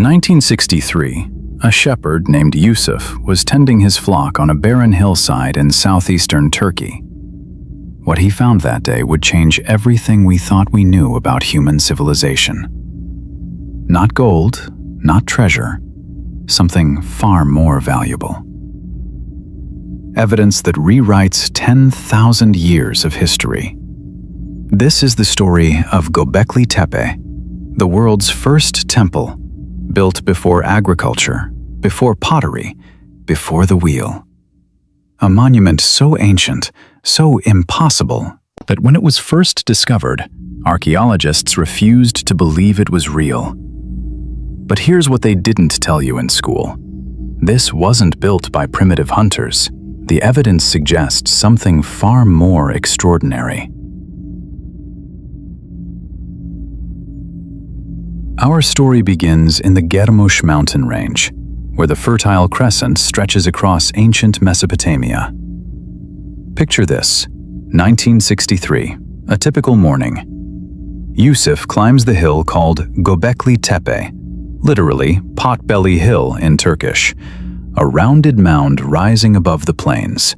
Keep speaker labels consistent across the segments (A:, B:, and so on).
A: 1963, a shepherd named Yusuf was tending his flock on a barren hillside in southeastern Turkey. What he found that day would change everything we thought we knew about human civilization. Not gold, not treasure, something far more valuable. Evidence that rewrites 10,000 years of history. This is the story of Göbekli Tepe, the world's first temple, built before agriculture, before pottery, before the wheel. A monument so ancient, so impossible, that when it was first discovered, archaeologists refused to believe it was real. But here's what they didn't tell you in school. This wasn't built by primitive hunters. The evidence suggests something far more extraordinary. Our story begins in the Germush mountain range, where the Fertile Crescent stretches across ancient Mesopotamia. Picture this: 1963, a typical morning. Yusuf climbs the hill called Göbekli Tepe, literally Potbelly Hill in Turkish, a rounded mound rising above the plains.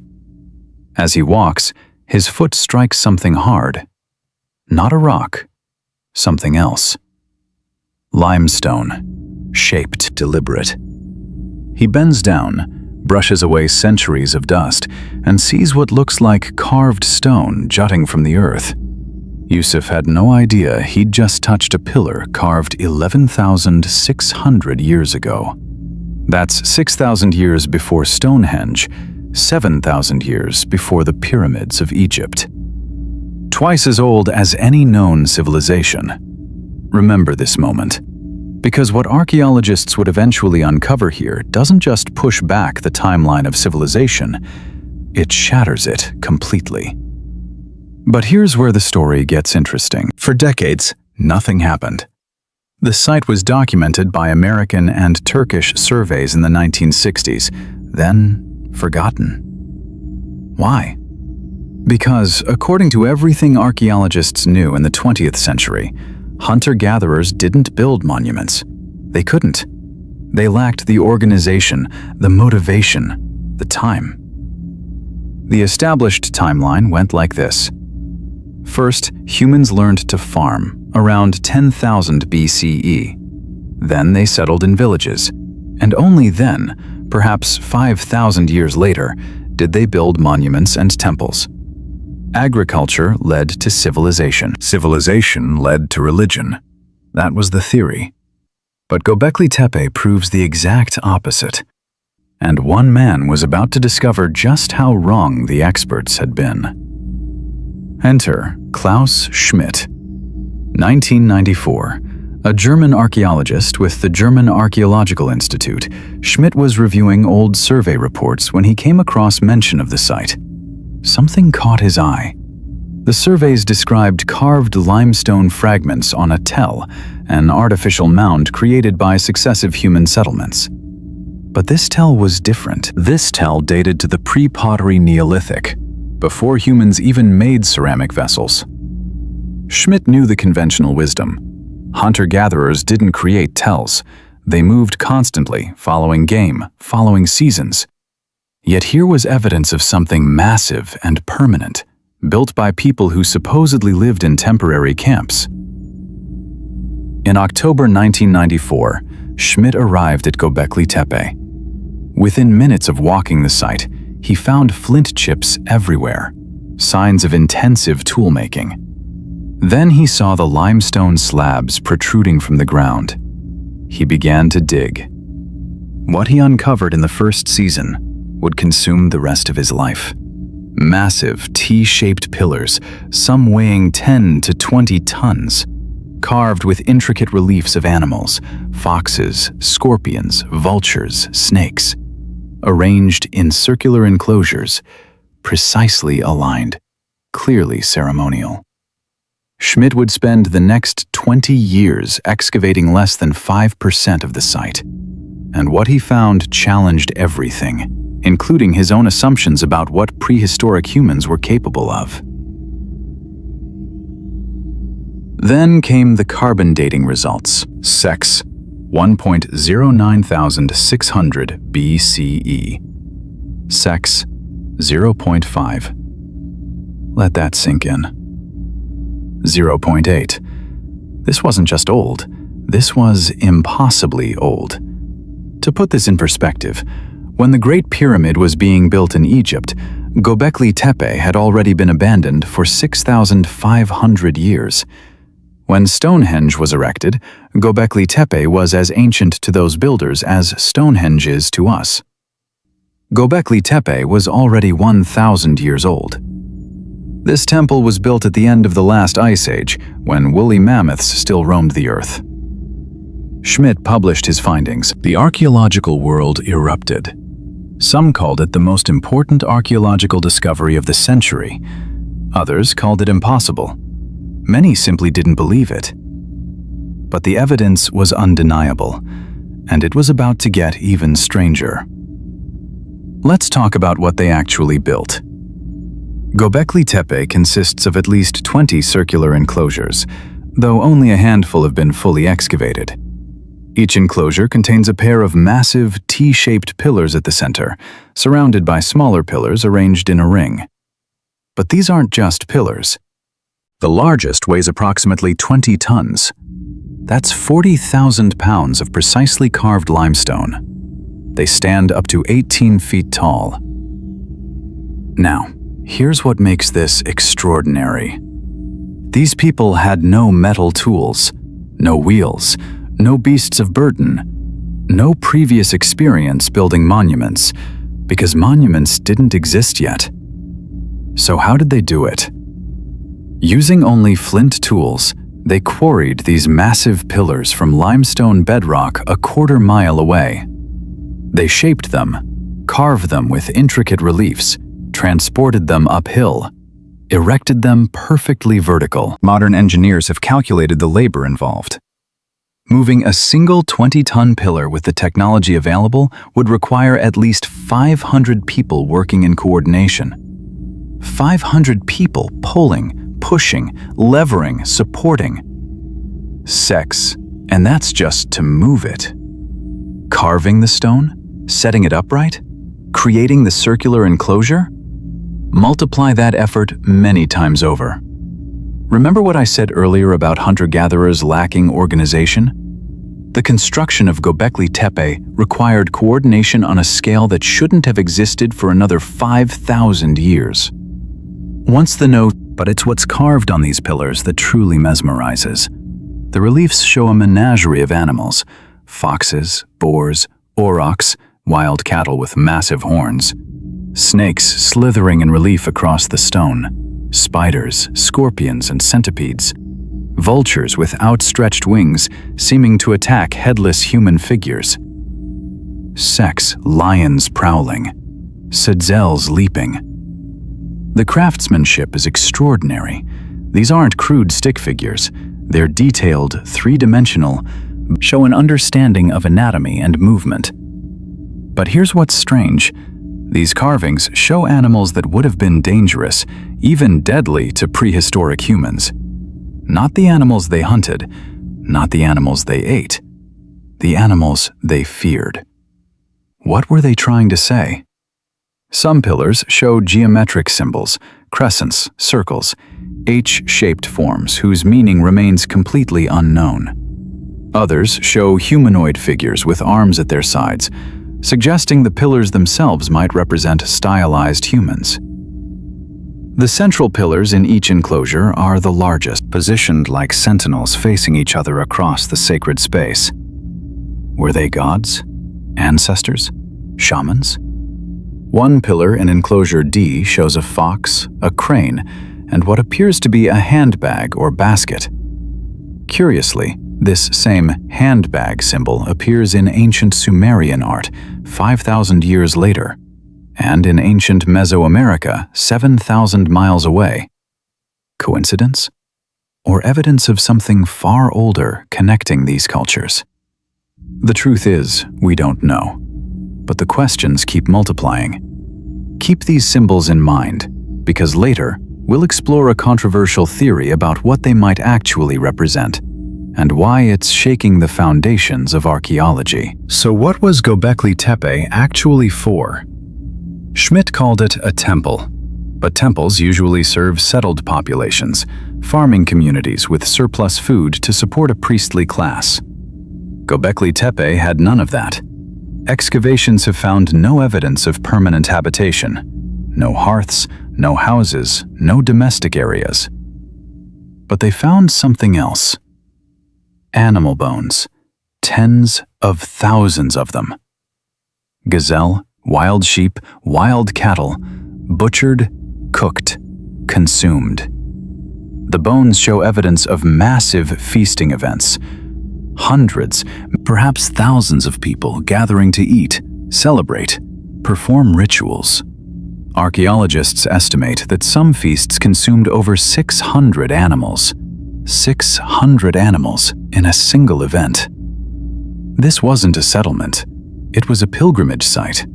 A: As he walks, his foot strikes something hard. Not a rock, something else. Limestone, shaped, deliberate. He bends down, brushes away centuries of dust, and sees what looks like carved stone jutting from the earth. Yusuf had no idea he'd just touched a pillar carved 11,600 years ago. That's 6,000 years before Stonehenge, 7,000 years before the pyramids of Egypt. Twice as old as any known civilization. Remember this moment, because what archaeologists would eventually uncover here doesn't just push back the timeline of civilization, it shatters it completely. But here's where the story gets interesting. For decades, nothing happened. The site was documented by American and Turkish surveys in the 1960s, then forgotten. Why? Because, according to everything archaeologists knew in the 20th century, hunter-gatherers didn't build monuments. They couldn't. They lacked the organization, the motivation, the time. The established timeline went like this. First, humans learned to farm around 10,000 BCE. Then they settled in villages, and only then, perhaps 5,000 years later, did they build monuments and temples. Agriculture led to civilization. Civilization led to religion. That was the theory. But Göbekli Tepe proves the exact opposite. And one man was about to discover just how wrong the experts had been. Enter Klaus Schmidt. 1994. A German archaeologist with the German Archaeological Institute, Schmidt was reviewing old survey reports when he came across mention of the site. Something caught his eye. The surveys described carved limestone fragments on a tell, an artificial mound created by successive human settlements. But this tell was different. This tell dated to the pre-pottery Neolithic, before humans even made ceramic vessels. Schmidt knew the conventional wisdom. Hunter-gatherers didn't create tells. They moved constantly, following game, following seasons. Yet here was evidence of something massive and permanent, built by people who supposedly lived in temporary camps. In October 1994, Schmidt arrived at Göbekli Tepe. Within minutes of walking the site, he found flint chips everywhere, signs of intensive tool-making. Then he saw the limestone slabs protruding from the ground. He began to dig. What he uncovered in the first season would consume the rest of his life. Massive T-shaped pillars, some weighing 10 to 20 tons, carved with intricate reliefs of animals, foxes, scorpions, vultures, snakes, arranged in circular enclosures, precisely aligned, clearly ceremonial. Schmidt would spend the next 20 years excavating less than 5% of the site, and what he found challenged everything, including his own assumptions about what prehistoric humans were capable of. Then came the carbon dating results. Sex, 1,09600 BCE. Sex, 0.5. Let that sink in. 0.8. This wasn't just old, this was impossibly old. To put this in perspective, when the Great Pyramid was being built in Egypt, Göbekli Tepe had already been abandoned for 6,500 years. When Stonehenge was erected, Göbekli Tepe was as ancient to those builders as Stonehenge is to us. Göbekli Tepe was already 1,000 years old. This temple was built at the end of the last ice age, when woolly mammoths still roamed the earth. Schmidt published his findings. The archaeological world erupted. Some called it the most important archaeological discovery of the century. Others called it impossible. Many simply didn't believe it. But the evidence was undeniable, and it was about to get even stranger. Let's talk about what they actually built. Göbekli Tepe consists of at least 20 circular enclosures, though only a handful have been fully excavated. Each enclosure contains a pair of massive T-shaped pillars at the center, surrounded by smaller pillars arranged in a ring. But these aren't just pillars. The largest weighs approximately 20 tons. That's 40,000 pounds of precisely carved limestone. They stand up to 18 feet tall. Now, here's what makes this extraordinary. These people had no metal tools, no wheels, no beasts of burden, no previous experience building monuments, because monuments didn't exist yet. So how did they do it? Using only flint tools, they quarried these massive pillars from limestone bedrock a quarter-mile away. They shaped them, carved them with intricate reliefs, transported them uphill, erected them perfectly vertical. Modern engineers have calculated the labor involved. Moving a single 20-ton pillar with the technology available would require at least 500 people working in coordination. 500 people pulling, pushing, levering, supporting. Sex, and that's just to move it. Carving the stone, setting it upright, creating the circular enclosure? Multiply that effort many times over. Remember what I said earlier about hunter-gatherers lacking organization? The construction of Göbekli Tepe required coordination on a scale that shouldn't have existed for another 5,000 years. But it's what's carved on these pillars that truly mesmerizes. The reliefs show a menagerie of animals: foxes, boars, aurochs, wild cattle with massive horns, snakes slithering in relief across the stone, spiders, scorpions, and centipedes, vultures with outstretched wings seeming to attack headless human figures, sex lions prowling, sedzels leaping. The craftsmanship is extraordinary. These aren't crude stick figures. They're detailed, three-dimensional, show an understanding of anatomy and movement. But here's what's strange. These carvings show animals that would have been dangerous, even deadly to prehistoric humans. Not the animals they hunted, not the animals they ate, the animals they feared. What were they trying to say? Some pillars show geometric symbols, crescents, circles, H-shaped forms whose meaning remains completely unknown. Others show humanoid figures with arms at their sides, suggesting the pillars themselves might represent stylized humans. The central pillars in each enclosure are the largest, positioned like sentinels facing each other across the sacred space. Were they gods? Ancestors? Shamans? One pillar in enclosure D shows a fox, a crane, and what appears to be a handbag or basket. Curiously, this same handbag symbol appears in ancient Sumerian art 5,000 years later, and in ancient Mesoamerica 7,000 miles away. Coincidence? Or evidence of something far older connecting these cultures? The truth is, we don't know. But the questions keep multiplying. Keep these symbols in mind, because later we'll explore a controversial theory about what they might actually represent, and why it's shaking the foundations of archaeology. So what was Göbekli Tepe actually for? Schmidt called it a temple, but temples usually serve settled populations, farming communities with surplus food to support a priestly class. Göbekli Tepe had none of that. Excavations have found no evidence of permanent habitation. No hearths, no houses, no domestic areas. But they found something else. Animal bones. Tens of thousands of them. Gazelle, wild sheep, wild cattle, butchered, cooked, consumed. The bones show evidence of massive feasting events. Hundreds, perhaps thousands of people gathering to eat, celebrate, perform rituals. Archaeologists estimate that some feasts consumed over 600 animals. 600 animals in a single event. This wasn't a settlement. It was a pilgrimage site.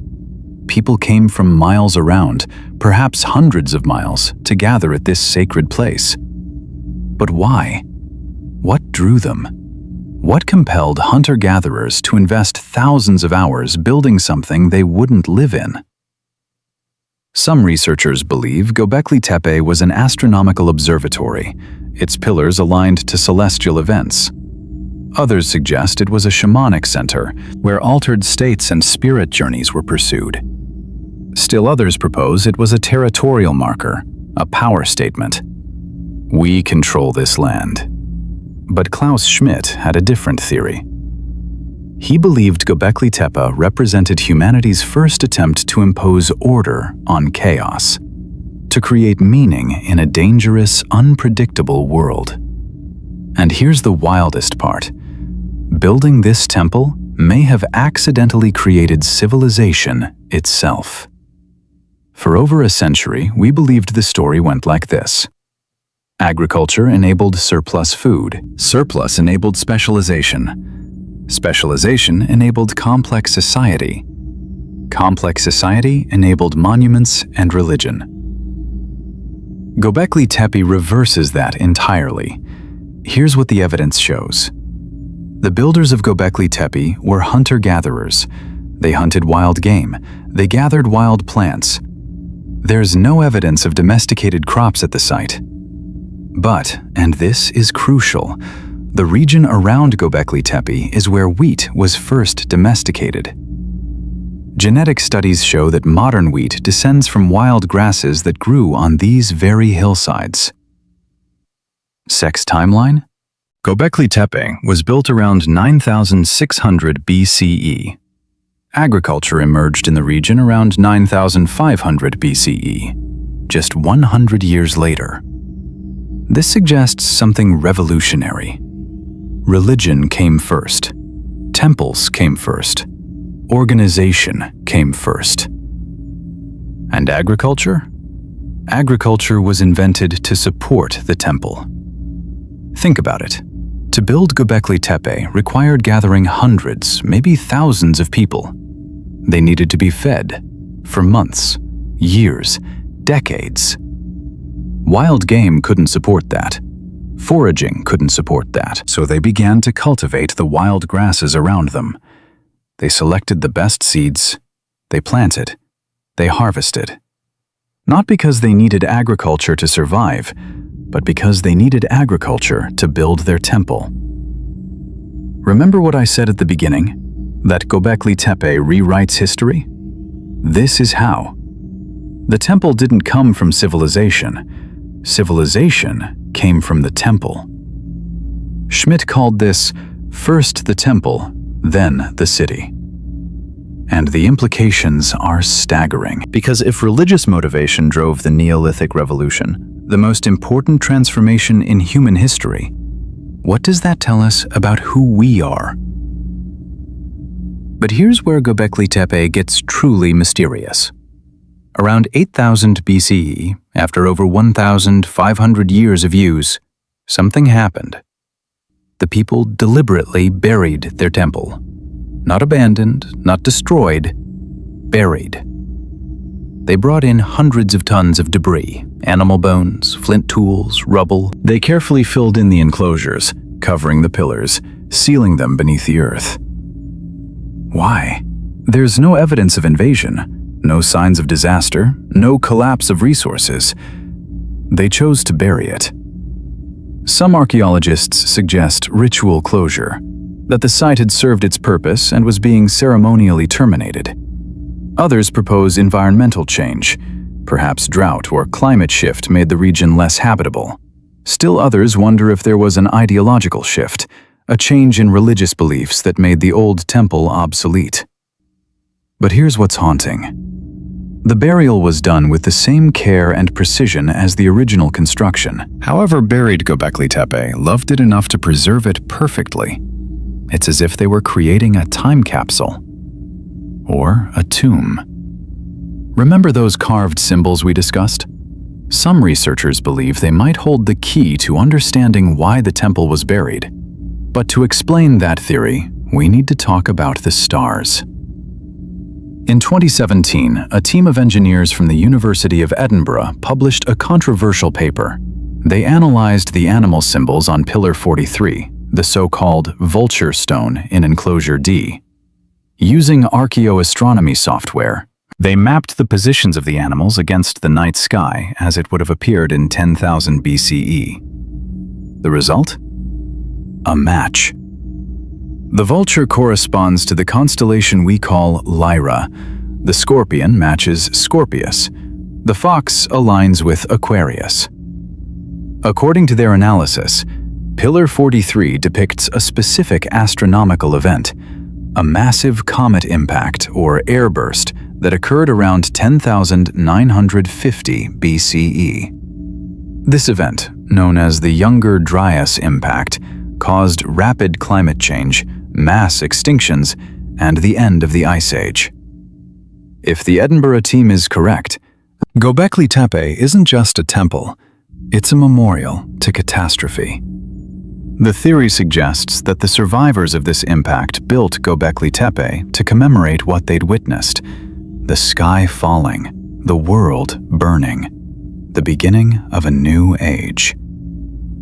A: People came from miles around, perhaps hundreds of miles, to gather at this sacred place. But why? What drew them? What compelled hunter-gatherers to invest thousands of hours building something they wouldn't live in? Some researchers believe Göbekli Tepe was an astronomical observatory, its pillars aligned to celestial events. Others suggest it was a shamanic center, where altered states and spirit journeys were pursued. Still others propose it was a territorial marker, a power statement. We control this land. But Klaus Schmidt had a different theory. He believed Göbekli Tepe represented humanity's first attempt to impose order on chaos, to create meaning in a dangerous, unpredictable world. And here's the wildest part. Building this temple may have accidentally created civilization itself. For over a century, we believed the story went like this. Agriculture enabled surplus food. Surplus enabled specialization. Specialization enabled complex society. Complex society enabled monuments and religion. Göbekli Tepe reverses that entirely. Here's what the evidence shows. The builders of Göbekli Tepe were hunter-gatherers. They hunted wild game. They gathered wild plants. There's no evidence of domesticated crops at the site. But, and this is crucial, the region around Göbekli Tepe is where wheat was first domesticated. Genetic studies show that modern wheat descends from wild grasses that grew on these very hillsides. Sex timeline? Göbekli Tepe was built around 9,600 BCE. Agriculture emerged in the region around 9,500 BCE, just 100 years later. This suggests something revolutionary. Religion came first. Temples came first. Organization came first. And agriculture? Agriculture was invented to support the temple. Think about it. To build Göbekli Tepe required gathering hundreds, maybe thousands of people. They needed to be fed for months, years, decades. Wild game couldn't support that. Foraging couldn't support that. So they began to cultivate the wild grasses around them. They selected the best seeds. They planted. They harvested. Not because they needed agriculture to survive, but because they needed agriculture to build their temple. Remember what I said at the beginning? That Göbekli Tepe rewrites history? This is how. The temple didn't come from civilization. Civilization came from the temple. Schmidt called this first the temple, then the city. And the implications are staggering. Because if religious motivation drove the Neolithic Revolution, the most important transformation in human history, what does that tell us about who we are? But here's where Göbekli Tepe gets truly mysterious. Around 8000 BCE, after over 1,500 years of use, something happened. The people deliberately buried their temple. Not abandoned, not destroyed, buried. They brought in hundreds of tons of debris, animal bones, flint tools, rubble. They carefully filled in the enclosures, covering the pillars, sealing them beneath the earth. Why? There's no evidence of invasion, no signs of disaster, no collapse of resources. They chose to bury it. Some archaeologists suggest ritual closure, that the site had served its purpose and was being ceremonially terminated. Others propose environmental change. Perhaps drought or climate shift made the region less habitable. Still others wonder if there was an ideological shift, a change in religious beliefs that made the old temple obsolete. But here's what's haunting. The burial was done with the same care and precision as the original construction. However buried Göbekli Tepe loved it enough to preserve it perfectly. It's as if they were creating a time capsule. Or a tomb. Remember those carved symbols we discussed? Some researchers believe they might hold the key to understanding why the temple was buried. But to explain that theory, we need to talk about the stars. In 2017, a team of engineers from the University of Edinburgh published a controversial paper. They analyzed the animal symbols on Pillar 43, the so-called vulture stone in Enclosure D. Using archaeoastronomy software, they mapped the positions of the animals against the night sky as it would have appeared in 10,000 BCE. The result? A match. The vulture corresponds to the constellation we call Lyra. The scorpion matches Scorpius. The fox aligns with Aquarius. According to their analysis, Pillar 43 depicts a specific astronomical event, a massive comet impact or airburst that occurred around 10,950 BCE. This event, known as the Younger Dryas impact, caused rapid climate change, mass extinctions, and the end of the Ice Age. If the Edinburgh team is correct, Göbekli Tepe isn't just a temple, it's a memorial to catastrophe. The theory suggests that the survivors of this impact built Göbekli Tepe to commemorate what they'd witnessed: the sky falling, the world burning, the beginning of a new age.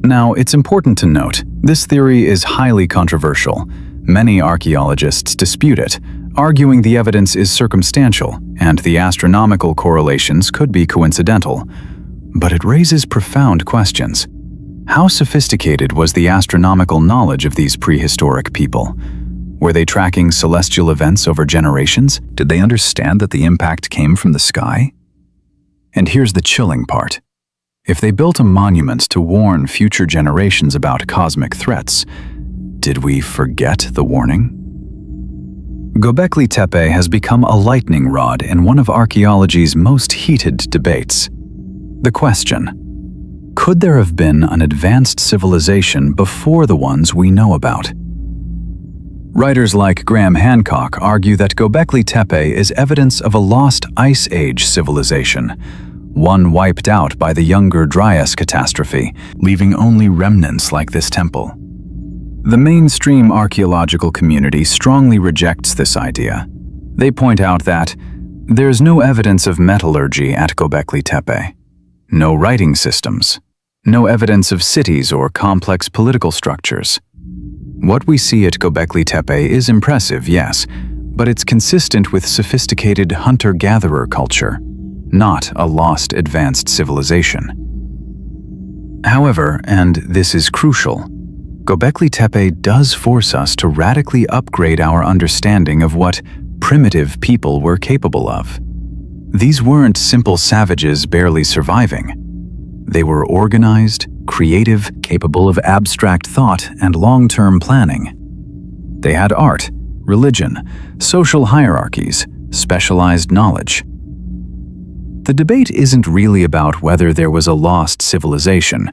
A: Now, it's important to note, this theory is highly controversial. Many archaeologists dispute it, arguing the evidence is circumstantial and the astronomical correlations could be coincidental. But it raises profound questions. How sophisticated was the astronomical knowledge of these prehistoric people? Were they tracking celestial events over generations? Did they understand that the impact came from the sky? And here's the chilling part. If they built a monument to warn future generations about cosmic threats, did we forget the warning? Göbekli Tepe has become a lightning rod in one of archaeology's most heated debates. The question: could there have been an advanced civilization before the ones we know about? Writers like Graham Hancock argue that Göbekli Tepe is evidence of a lost Ice Age civilization, one wiped out by the Younger Dryas catastrophe, leaving only remnants like this temple. The mainstream archaeological community strongly rejects this idea. They point out that there's no evidence of metallurgy at Göbekli Tepe, no writing systems, no evidence of cities or complex political structures. What we see at Göbekli Tepe is impressive, yes, but it's consistent with sophisticated hunter-gatherer culture, not a lost advanced civilization. However, and this is crucial, Göbekli Tepe does force us to radically upgrade our understanding of what primitive people were capable of. These weren't simple savages barely surviving. They were organized, creative, capable of abstract thought and long-term planning. They had art, religion, social hierarchies, specialized knowledge. The debate isn't really about whether there was a lost civilization.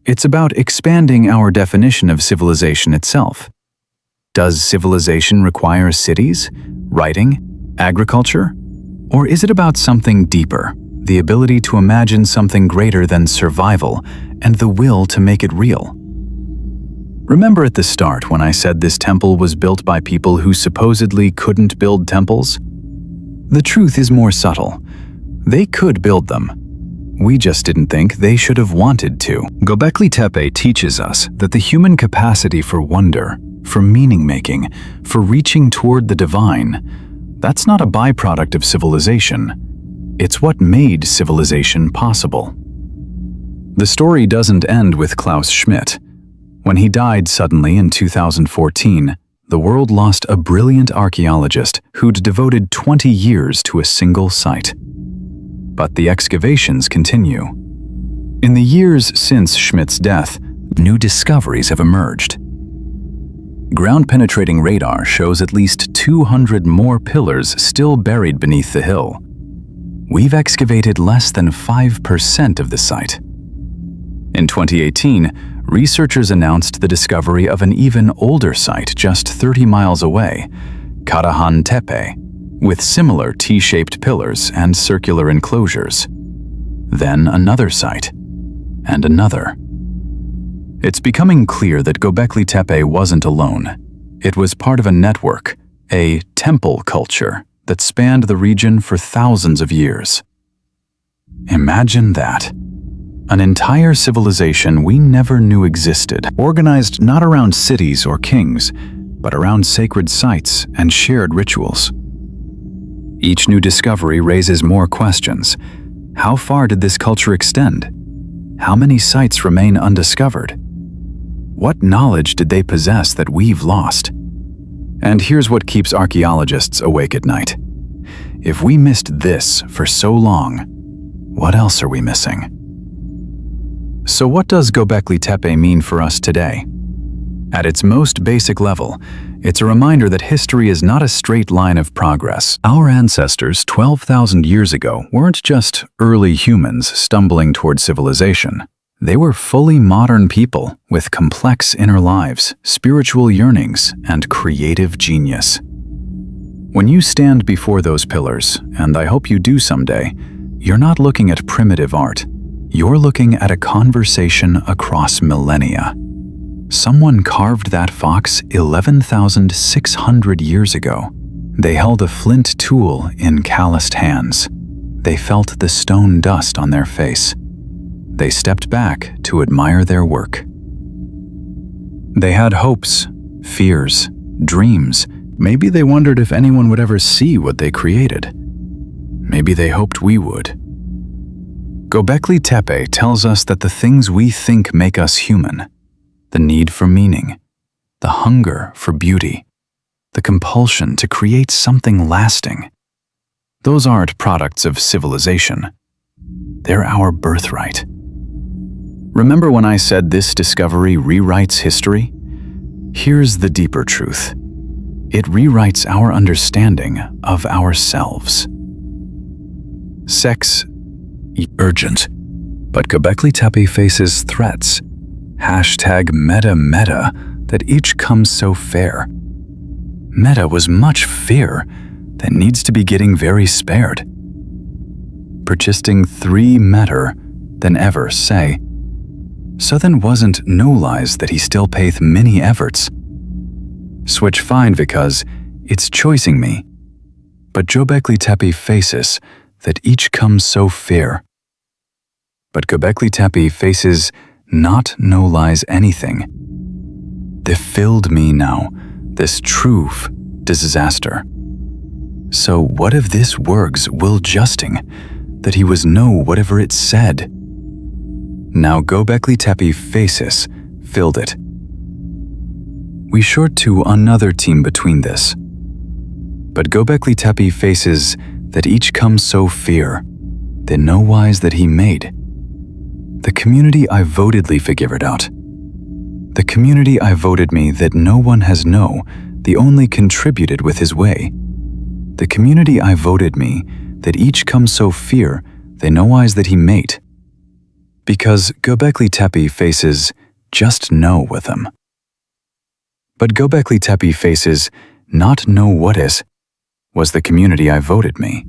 A: It's about expanding our definition of civilization itself. Does civilization require cities, writing, agriculture? Or is it about something deeper, the ability to imagine something greater than survival and the will to make it real? Remember at the start when I said this temple was built by people who supposedly couldn't build temples? The truth is more subtle. They could build them. We just didn't think they should have wanted to. Göbekli Tepe teaches us that the human capacity for wonder, for meaning-making, for reaching toward the divine, that's not a byproduct of civilization. It's what made civilization possible. The story doesn't end with Klaus Schmidt. When he died suddenly in 2014, the world lost a brilliant archaeologist who'd devoted 20 years to a single site. But the excavations continue. In the years since Schmidt's death, new discoveries have emerged. Ground-penetrating radar shows at least 200 more pillars still buried beneath the hill. We've excavated less than 5% of the site. In 2018, researchers announced the discovery of an even older site just 30 miles away, Karahan Tepe, with similar T-shaped pillars and circular enclosures. Then another site, and another. It's becoming clear that Göbekli Tepe wasn't alone. It was part of a network, a temple culture that spanned the region for thousands of years. Imagine that. An entire civilization we never knew existed, organized not around cities or kings, but around sacred sites and shared rituals. Each new discovery raises more questions. How far did this culture extend? How many sites remain undiscovered? What knowledge did they possess that we've lost? And here's what keeps archaeologists awake at night. If we missed this for so long, what else are we missing? So what does Göbekli Tepe mean for us today? At its most basic level, it's a reminder that history is not a straight line of progress. Our ancestors 12,000 years ago weren't just early humans stumbling toward civilization. They were fully modern people with complex inner lives, spiritual yearnings, and creative genius. When you stand before those pillars, and I hope you do someday, you're not looking at primitive art. You're looking at a conversation across millennia. Someone carved that fox 11,600 years ago. They held a flint tool in calloused hands. They felt the stone dust on their face. They stepped back to admire their work. They had hopes, fears, dreams. Maybe they wondered if anyone would ever see what they created. Maybe they hoped we would. Göbekli Tepe tells us that the things we think make us human, the need for meaning, the hunger for beauty, the compulsion to create something lasting, those aren't products of civilization. They're our birthright. Remember when I said this discovery rewrites history? Here's the deeper truth. It rewrites our understanding of ourselves. Sex urgent, but Göbekli Tepe faces threats. #meta that each comes so fair. Meta was much fear that needs to be getting very spared. Persisting 3 meter than ever say. So then wasn't no lies that he still paith many efforts. Switch fine because it's choicing me. But Göbekli Tepe faces that each comes so fair. But Göbekli Tepe faces not no lies anything. They filled me now, this truth disaster. So what if this works will justing, that he was no whatever it said? Now Göbekli Tepe faces filled it. We short to another team between this. But Göbekli Tepe faces that each comes so fear, the no wise that he made. The community I votedly figured out. The community I voted me that no one has no, the only contributed with his way. The community I voted me that each comes so fear, they no wise that he made. Because Göbekli Tepe faces just no with him. But Göbekli Tepe faces not know what is, was the community I voted me.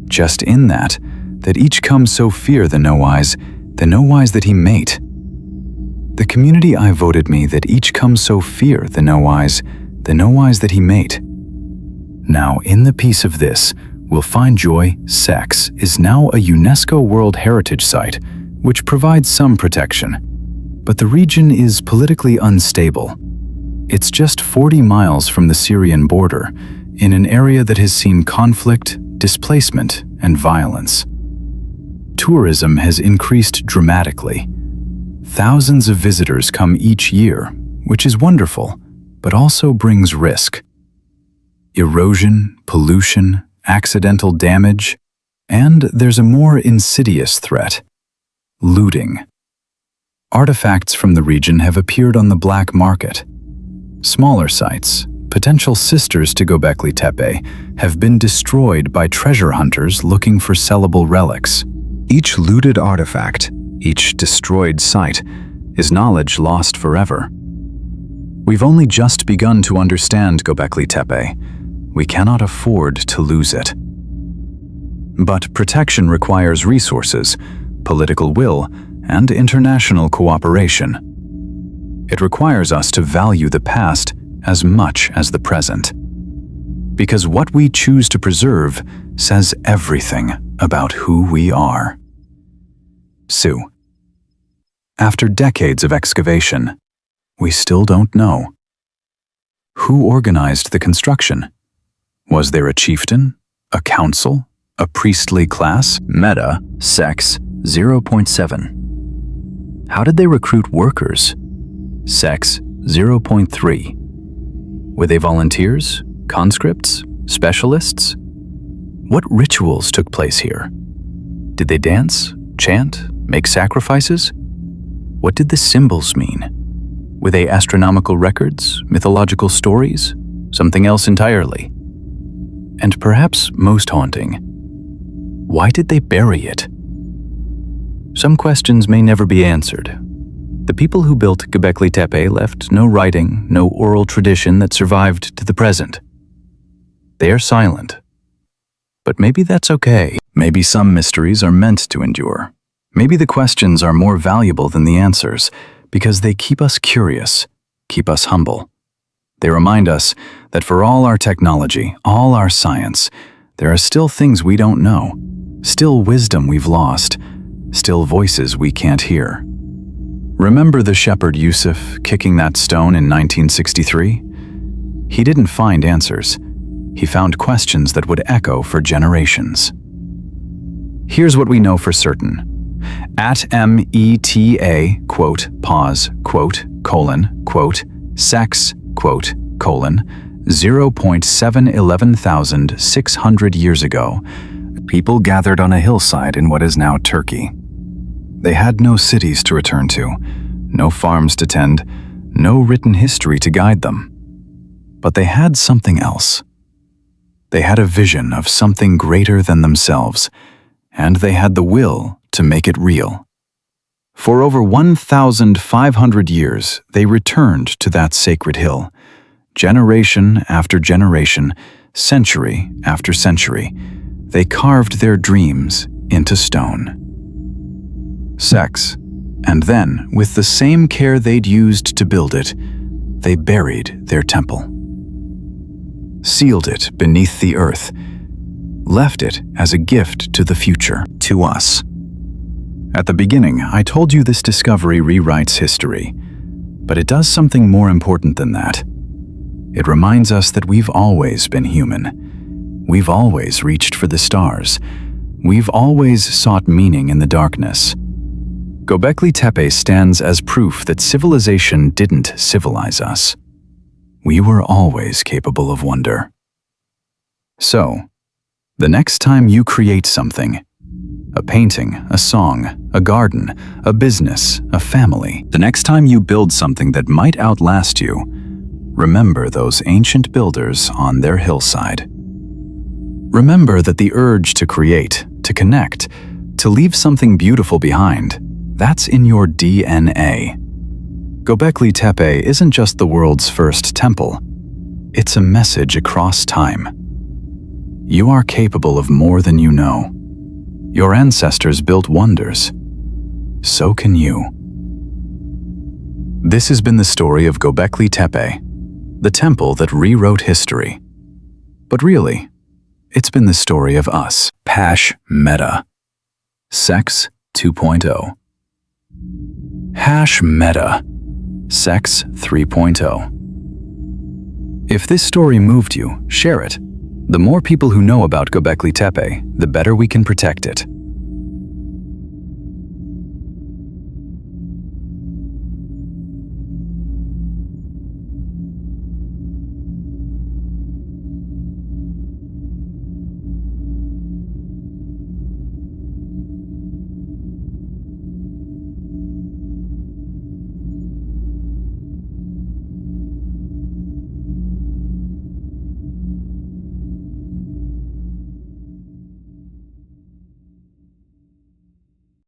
A: Just in that each comes so fear the no wise that he made. The community I voted me that each comes so fear the no wise that he made. Now in the piece of this, we'll find joy. Sex is now a UNESCO World Heritage Site, which provides some protection. But the region is politically unstable. It's just 40 miles from the Syrian border, in an area that has seen conflict, displacement, and violence. Tourism has increased dramatically. Thousands of visitors come each year, which is wonderful, but also brings risk. Erosion, pollution, accidental damage, and there's a more insidious threat: looting. Artifacts from the region have appeared on the black market. Smaller sites, potential sisters to Göbekli Tepe, have been destroyed by treasure hunters looking for sellable relics. Each looted artifact, each destroyed site, is knowledge lost forever. We've only just begun to understand Göbekli Tepe. We cannot afford to lose it. But protection requires resources, political will, and international cooperation. It requires us to value the past as much as the present. Because what we choose to preserve says everything about who we are. Sue. After decades of excavation, we still don't know. Who organized the construction? Was there a chieftain, a council, a priestly class? Meta, sex, 0.7. How did they recruit workers? Sex, 0.3. Were they volunteers, conscripts, specialists? What rituals took place here? Did they dance, chant, make sacrifices? What did the symbols mean? Were they astronomical records, mythological stories, something else entirely? And perhaps most haunting, why did they bury it? Some questions may never be answered. The people who built Göbekli Tepe left no writing, no oral tradition that survived to the present. They are silent. But maybe that's okay. Maybe some mysteries are meant to endure. Maybe the questions are more valuable than the answers, because they keep us curious, keep us humble. They remind us that for all our technology, all our science, there are still things we don't know, still wisdom we've lost, still voices we can't hear. Remember the shepherd Yusuf kicking that stone in 1963? He didn't find answers. He found questions that would echo for generations. Here's what we know for certain. At META, quote, pause, quote, colon, quote, sex, quote, colon, 0.711,600 years ago, people gathered on a hillside in what is now Turkey. They had no cities to return to, no farms to tend, no written history to guide them. But they had something else. They had a vision of something greater than themselves, and they had the will to make it real. For over 1,500 years, they returned to that sacred hill. Generation after generation, century after century, they carved their dreams into stone. Sex, and then, with the same care they'd used to build it, they buried their temple. Sealed it beneath the earth, left it as a gift to the future, to us. At the beginning, I told you this discovery rewrites history, but it does something more important than that. It reminds us that we've always been human. We've always reached for the stars. We've always sought meaning in the darkness. Göbekli Tepe stands as proof that civilization didn't civilize us. We were always capable of wonder. So, the next time you create something, a painting, a song, a garden, a business, a family, the next time you build something that might outlast you, remember those ancient builders on their hillside. Remember that the urge to create, to connect, to leave something beautiful behind, that's in your DNA. Göbekli Tepe isn't just the world's first temple. It's a message across time. You are capable of more than you know. Your ancestors built wonders. So can you. This has been the story of Göbekli Tepe, the temple that rewrote history. But really, It's been the story of us. Hash meta. Sex 2.0. Hash meta. Sex 3.0. If this story moved you, share it. The more people who know about Göbekli Tepe, the better we can protect it.